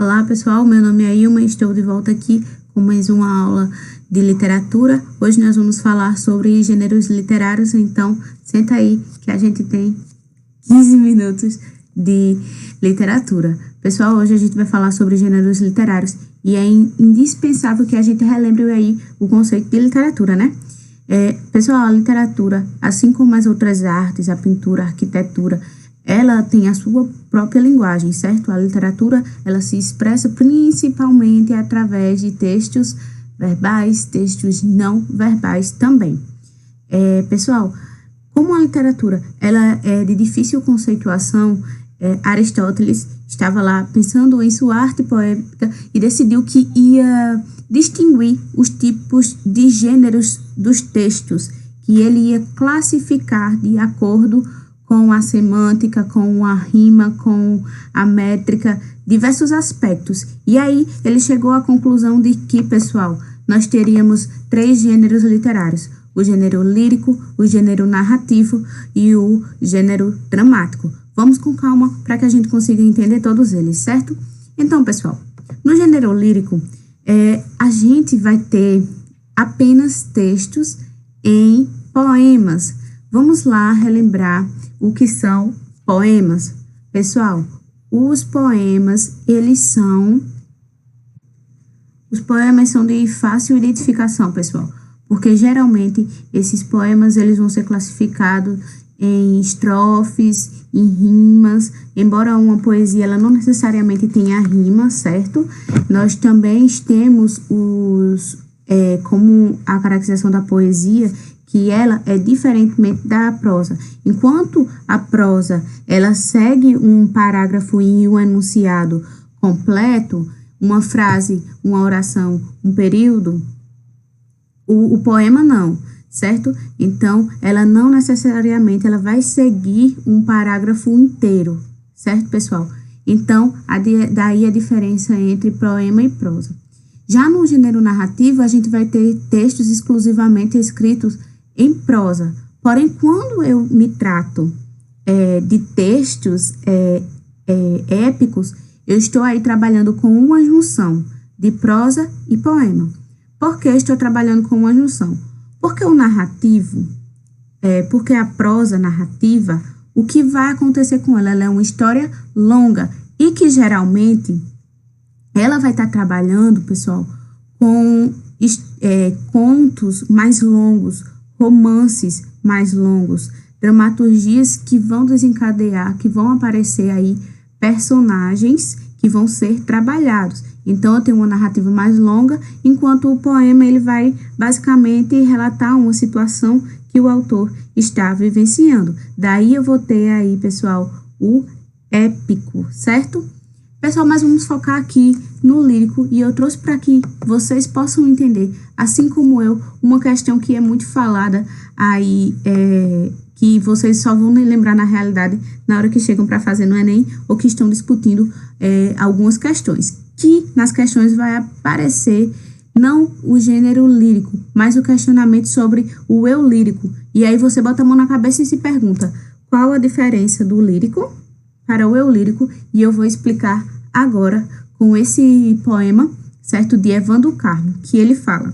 Olá pessoal, meu nome é Ilma e estou de volta aqui com mais uma aula de literatura. Hoje nós vamos falar sobre gêneros literários, então senta aí que a gente tem 15 minutos de literatura. Pessoal, hoje a gente vai falar sobre gêneros literários e é indispensável que a gente relembre aí o conceito de literatura, né? Pessoal, a literatura, assim como as outras artes, a pintura, a arquitetura, ela tem a sua própria linguagem, certo? A literatura, ela se expressa principalmente através de textos verbais, textos não verbais também. Pessoal, como a literatura, ela é de difícil conceituação, Aristóteles estava lá pensando em sua arte poética e decidiu que ia distinguir os tipos de gêneros dos textos, que ele ia classificar de acordo com a semântica, com a rima, com a métrica, diversos aspectos. E aí ele chegou à conclusão de que, pessoal, nós teríamos 3 gêneros literários: o gênero lírico, o gênero narrativo e o gênero dramático. Vamos com calma para que a gente consiga entender todos eles, certo? Então, pessoal, no gênero lírico, a gente vai ter apenas textos em poemas. Vamos lá relembrar o que são poemas. Pessoal, os poemas são de fácil identificação, pessoal, porque geralmente esses poemas eles vão ser classificados em estrofes, em rimas, embora uma poesia ela não necessariamente tenha rima, certo? Nós também temos como a caracterização da poesia, que ela é diferentemente da prosa. Enquanto a prosa, ela segue um parágrafo e um enunciado completo, uma frase, uma oração, um período, o poema não, certo? Então, ela não necessariamente ela vai seguir um parágrafo inteiro, certo, pessoal? Então, daí a diferença entre poema e prosa. Já no gênero narrativo, a gente vai ter textos exclusivamente escritos em prosa. Porém, quando eu me trato de textos épicos, eu estou aí trabalhando com uma junção de prosa e poema. Por que estou trabalhando com uma junção? Porque o narrativo, porque a prosa narrativa, o que vai acontecer com ela? Ela é uma história longa e que geralmente ela vai estar trabalhando, pessoal, com contos mais longos, romances mais longos, dramaturgias que vão desencadear, que vão aparecer aí personagens que vão ser trabalhados. Então, eu tenho uma narrativa mais longa, enquanto o poema ele vai basicamente relatar uma situação que o autor está vivenciando. Daí eu vou ter aí, pessoal, o épico, certo? Pessoal, mas vamos focar aqui no lírico e eu trouxe para que vocês possam entender, assim como eu, uma questão que é muito falada aí, que vocês só vão lembrar na realidade na hora que chegam para fazer no Enem ou que estão discutindo algumas questões. Que nas questões vai aparecer não o gênero lírico, mas o questionamento sobre o eu lírico. E aí você bota a mão na cabeça e se pergunta, qual a diferença do lírico para o eu lírico? E eu vou explicar agora com esse poema, certo, de Evandro Carmo, que ele fala: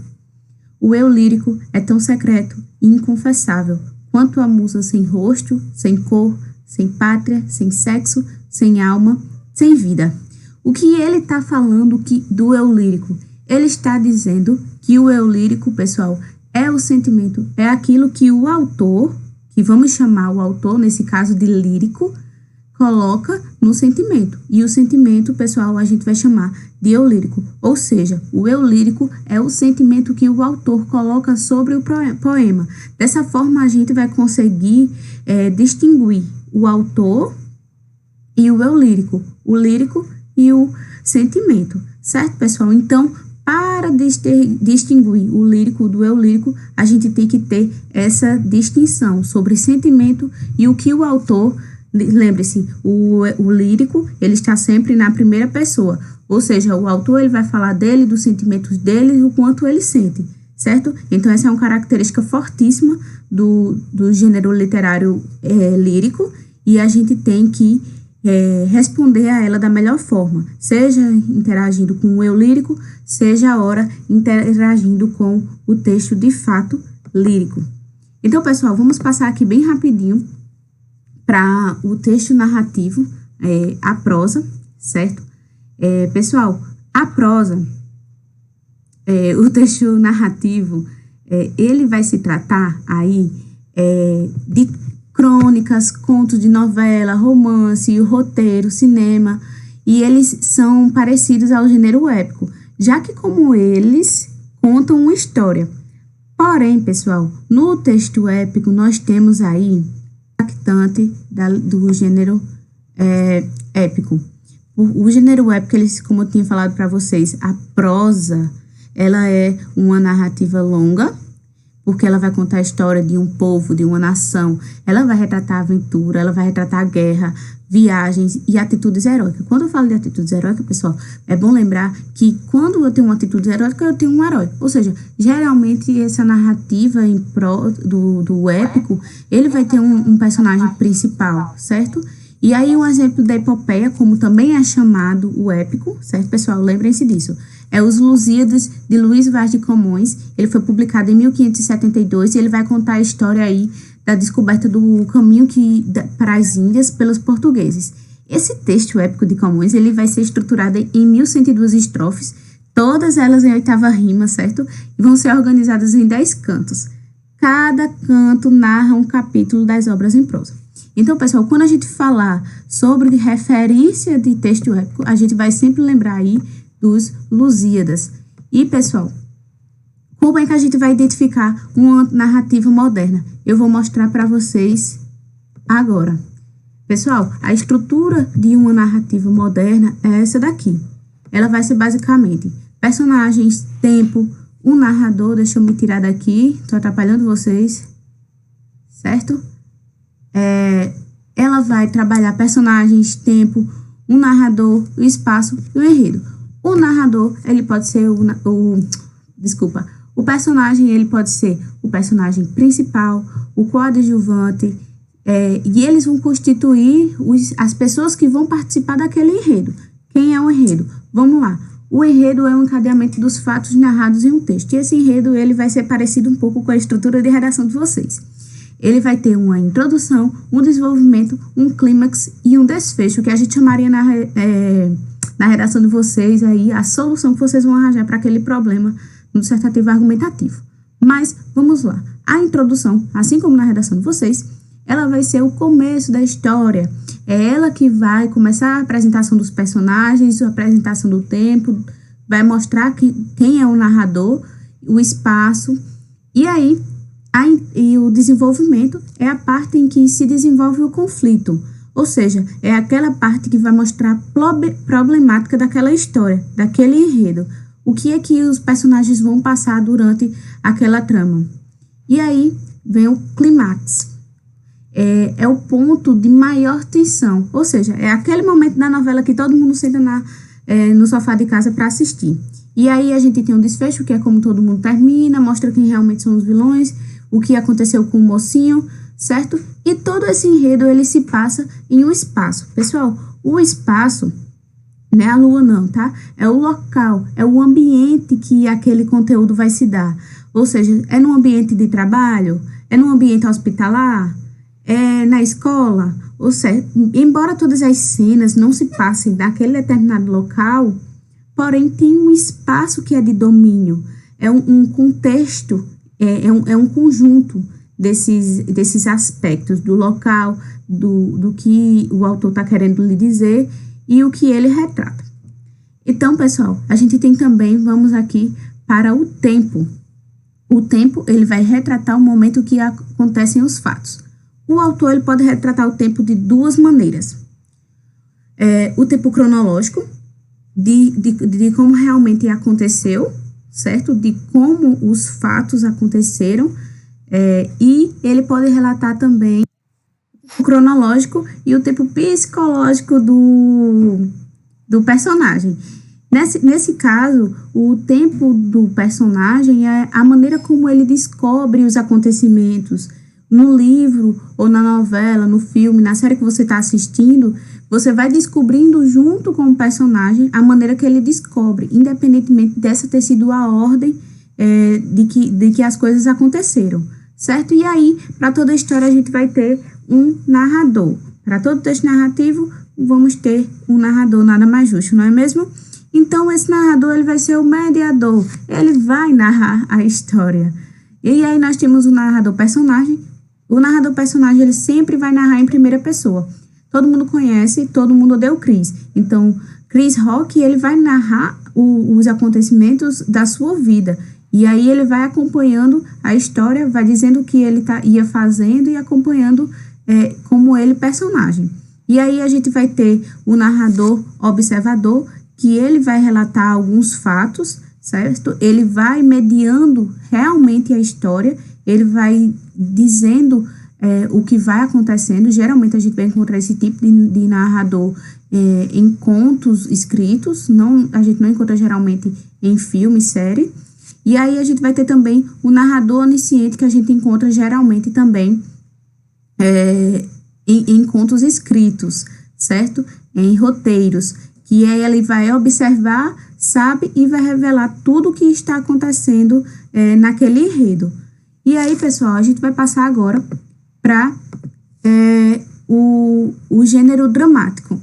o eu lírico é tão secreto e inconfessável quanto a musa sem rosto, sem cor, sem pátria, sem sexo, sem alma, sem vida. O que ele está falando do eu lírico? Ele está dizendo que o eu lírico, pessoal, é o sentimento, é aquilo que o autor, que vamos chamar o autor, nesse caso de lírico, coloca no sentimento. E o sentimento, pessoal, a gente vai chamar de eu lírico. Ou seja, o eu lírico é o sentimento que o autor coloca sobre o poema. Dessa forma, a gente vai conseguir distinguir o autor e o eu lírico. O lírico e o sentimento. Certo, pessoal? Então, para distinguir o lírico do eu lírico, a gente tem que ter essa distinção sobre sentimento e o que o autor... Lembre-se, o lírico, ele está sempre na primeira pessoa, ou seja, o autor ele vai falar dele, dos sentimentos dele, o quanto ele sente, certo? Então, essa é uma característica fortíssima do gênero literário lírico, e a gente tem que responder a ela da melhor forma, seja interagindo com o eu lírico, seja a hora interagindo com o texto de fato lírico. Então, pessoal, vamos passar aqui bem rapidinho para o texto narrativo, a prosa, certo? Pessoal, a prosa, o texto narrativo, ele vai se tratar aí de crônicas, contos de novela, romance, roteiro, cinema, e eles são parecidos ao gênero épico, já que como eles contam uma história. Porém, pessoal, no texto épico nós temos aí impactante do gênero épico. O gênero épico, eles, como eu tinha falado para vocês, a prosa, ela é uma narrativa longa, porque ela vai contar a história de um povo, de uma nação. Ela vai retratar a aventura, ela vai retratar a guerra, viagens e atitudes heróicas. Quando eu falo de atitudes heróicas, pessoal, é bom lembrar que quando eu tenho uma atitude heróica, eu tenho um herói. Ou seja, geralmente essa narrativa do épico, ele vai ter um personagem principal, certo? E aí um exemplo da epopeia, como também é chamado o épico, certo, pessoal? Lembrem-se disso. É Os Lusíadas, de Luís Vaz de Camões. Ele foi publicado em 1572 e ele vai contar a história aí da descoberta do caminho para as Índias pelos portugueses. Esse texto épico de Camões, ele vai ser estruturado em 1102 estrofes, todas elas em 8ª rima, certo? E vão ser organizadas em 10 cantos. Cada canto narra um capítulo das obras em prosa. Então, pessoal, quando a gente falar sobre referência de texto épico, a gente vai sempre lembrar aí dos Lusíadas. E, pessoal, como é que a gente vai identificar uma narrativa moderna? Eu vou mostrar para vocês agora. Pessoal, a estrutura de uma narrativa moderna é essa daqui. Ela vai ser basicamente personagens, tempo, um narrador. Deixa eu me tirar daqui, estou atrapalhando vocês, certo? Ela vai trabalhar personagens, tempo, um narrador, o espaço e o enredo. O narrador, ele pode ser o personagem, ele pode ser o personagem principal, o coadjuvante, e eles vão constituir as pessoas que vão participar daquele enredo. Quem é o enredo? Vamos lá. O enredo é um encadeamento dos fatos narrados em um texto. E esse enredo, ele vai ser parecido um pouco com a estrutura de redação de vocês. Ele vai ter uma introdução, um desenvolvimento, um clímax e um desfecho, que a gente chamaria na redação de vocês aí a solução que vocês vão arranjar para aquele problema no dissertativo argumentativo. Mas vamos lá. A introdução, assim como na redação de vocês, ela vai ser o começo da história. É ela que vai começar a apresentação dos personagens, a apresentação do tempo, vai mostrar quem é o narrador, o espaço, e aí e o desenvolvimento é a parte em que se desenvolve o conflito. Ou seja, é aquela parte que vai mostrar a problemática daquela história, daquele enredo. O que é que os personagens vão passar durante aquela trama. E aí vem o clímax. É o ponto de maior tensão. Ou seja, é aquele momento da novela que todo mundo senta no sofá de casa para assistir. E aí a gente tem um desfecho, que é como todo mundo termina, mostra quem realmente são os vilões, o que aconteceu com o mocinho, certo? E todo esse enredo, ele se passa em um espaço. Pessoal, o espaço, não é a lua não, tá? É o local, é o ambiente que aquele conteúdo vai se dar. Ou seja, é no ambiente de trabalho, é no ambiente hospitalar, é na escola. Ou seja, embora todas as cenas não se passem naquele determinado local, porém tem um espaço que é de domínio, é um contexto, é um conjunto desses aspectos, do local, do que o autor está querendo lhe dizer e o que ele retrata. Então, pessoal, a gente tem também, vamos aqui para o tempo. O tempo, ele vai retratar o momento que acontecem os fatos. O autor, ele pode retratar o tempo de duas maneiras. O tempo cronológico, de como realmente aconteceu, certo? De como os fatos aconteceram, e ele pode relatar também o cronológico e o tempo psicológico do personagem. Nesse caso, o tempo do personagem é a maneira como ele descobre os acontecimentos. No livro, ou na novela, no filme, na série que você está assistindo, você vai descobrindo junto com o personagem a maneira que ele descobre, independentemente dessa ter sido a ordem de que as coisas aconteceram, certo? E aí, para toda a história, a gente vai ter um narrador. Para todo texto narrativo, vamos ter um narrador, nada mais justo, não é mesmo? Então, esse narrador, ele vai ser o mediador, ele vai narrar a história. E aí, nós temos o narrador personagem. O narrador personagem, ele sempre vai narrar em primeira pessoa. Todo mundo conhece, todo mundo odeia o Chris. Então, Chris Rock, ele vai narrar os acontecimentos da sua vida. E aí, ele vai acompanhando a história, vai dizendo o que ele ia fazendo e acompanhando como ele personagem. E aí, a gente vai ter o narrador observador, que ele vai relatar alguns fatos, certo? Ele vai mediando realmente a história, ele vai dizendo o que vai acontecendo. Geralmente a gente vai encontrar esse tipo de narrador em contos escritos, a gente não encontra geralmente em filme, série. E aí a gente vai ter também o narrador onisciente, que a gente encontra geralmente também em contos escritos, certo? Em roteiros, que aí ele vai observar, sabe, e vai revelar tudo o que está acontecendo naquele enredo. E aí, pessoal, a gente vai passar agora para o gênero dramático.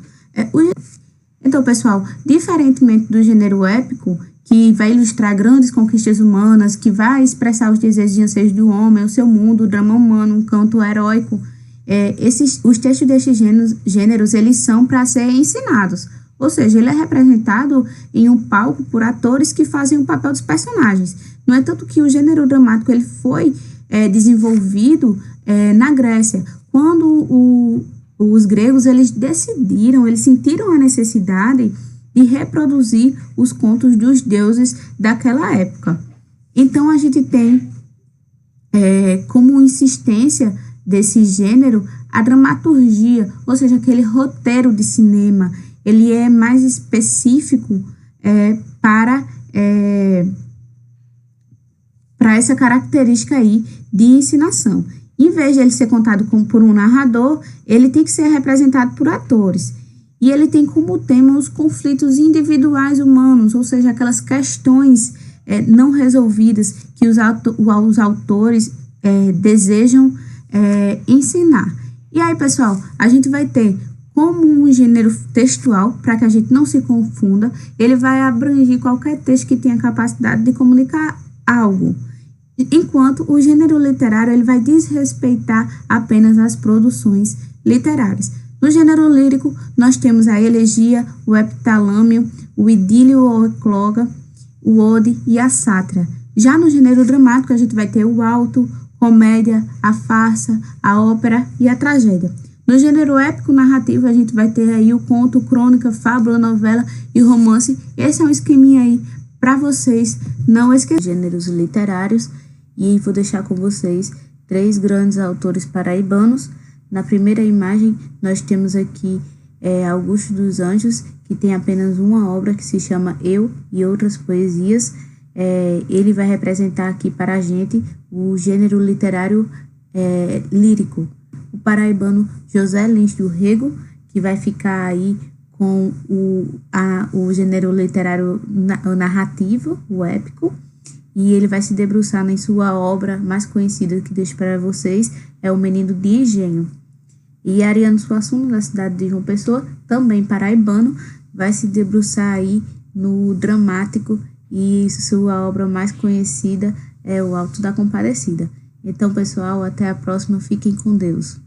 Então, pessoal, diferentemente do gênero épico, que vai ilustrar grandes conquistas humanas, que vai expressar os desejos e anseios do homem, o seu mundo, o drama humano, um canto heróico, os textos desses gêneros, eles são para ser ensinados. Ou seja, ele é representado em um palco por atores que fazem o papel dos personagens. Não é tanto que o gênero dramático ele foi desenvolvido na Grécia, quando os gregos eles sentiram a necessidade de reproduzir os contos dos deuses daquela época. Então, a gente tem como insistência desse gênero a dramaturgia, ou seja, aquele roteiro de cinema. Ele é mais específico para essa característica aí de ensinação. Em vez de ele ser contado por um narrador, ele tem que ser representado por atores. E ele tem como tema os conflitos individuais humanos, ou seja, aquelas questões não resolvidas que os autores desejam ensinar. E aí, pessoal, a gente vai ter como um gênero textual, para que a gente não se confunda, ele vai abranger qualquer texto que tenha capacidade de comunicar algo. Enquanto o gênero literário, ele vai desrespeitar apenas as produções literárias. No gênero lírico, nós temos a elegia, o epitalâmio, o idílio ou ecloga, o ode e a sátira. Já no gênero dramático, a gente vai ter o alto, comédia, a farsa, a ópera e a tragédia. No gênero épico narrativo, a gente vai ter aí o conto, crônica, fábula, novela e romance. Esse é um esqueminha aí para vocês não esquecerem. Gêneros literários, e vou deixar com vocês 3 grandes autores paraibanos. Na primeira imagem, nós temos aqui Augusto dos Anjos, que tem apenas uma obra que se chama Eu e Outras Poesias. Ele vai representar aqui para a gente o gênero literário lírico. O paraibano José Lins do Rego, que vai ficar aí com o gênero literário narrativo, o épico, e ele vai se debruçar em sua obra mais conhecida que deixo para vocês, é O Menino de Engenho. E Ariano Suassuna, da cidade de João Pessoa, também paraibano, vai se debruçar aí no dramático, e sua obra mais conhecida é O Alto da Compadecida. Então, pessoal, até a próxima. Fiquem com Deus.